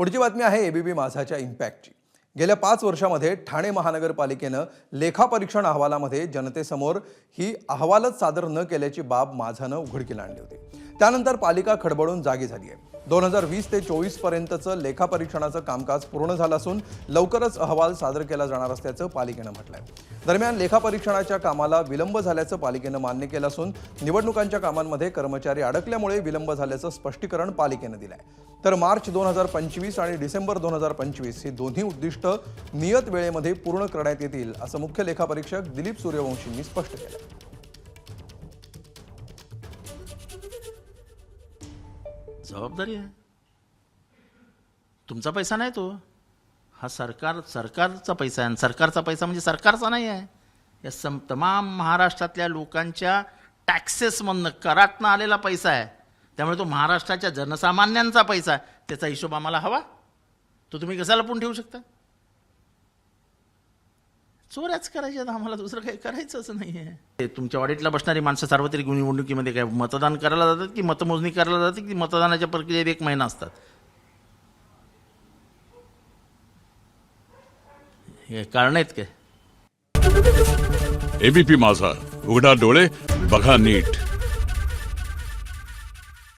पुढची बातमी आहे एबीपी माझाच्या इम्पॅक्टची। गेल्या 5 वर्षांमध्ये ठाणे महानगरपालिकेनं लेखापरीक्षण अहवालामध्ये जनतेसमोर ही अहवालच सादर न केल्याची बाब माझानं उघडकीला आणली होती। त्यानंतर पालिका खडबडून जागी झाली आहे। 2020 ते 24 पर्यंतचं लेखापरीक्षणाचं कामकाज पूर्ण झालं असून लवकरच अहवाल सादर केला जाणार असल्याचं पालिकेनं म्हटलंय। दरम्यान लेखापरीक्षणाच्या कामाला विलंब झाल्याचं पालिकेनं मान्य केलं असून निवडणुकांच्या कामांमध्ये कर्मचारी अडकल्यामुळे विलंब झाल्याचं स्पष्टीकरण पालिकेनं दिलंय। तर मार्च 2025 आणि डिसेंबर 2025 ही दोन्ही उद्दिष्ट नियत वेळेमध्ये पूर्ण करण्यात येतील असं मुख्य लेखापरीक्षक दिलीप सूर्यवंशींनी स्पष्ट केलं। जबाबदारी आहे, तुमचा पैसा नाही तो, हा सरकारचा पैसा आहे आणि सरकारचा पैसा म्हणजे सरकारचा नाही आहे, या तमाम महाराष्ट्रातल्या लोकांच्या टॅक्सेसमधनं करातनं आलेला पैसा आहे। त्यामुळे तो महाराष्ट्राच्या जनसामान्यांचा पैसा आहे, त्याचा हिशोब आम्हाला हवा। तो तुम्ही कसा लपून ठेवू शकता? चोऱ्याच करायच्यात, आम्हाला दुसरं काही करायचंच नाही आहे। तुमच्या ऑडिटला बसणारी माणसं सार्वत्रिक निवडणुकीमध्ये काय मतदान करायला जातात की मतमोजणी करायला जातात की मतदानाच्या प्रक्रियेत 1 महिना असतात? हे कारण आहेत काय? एबीपी माझा, उघडा डोळे बघा नीट।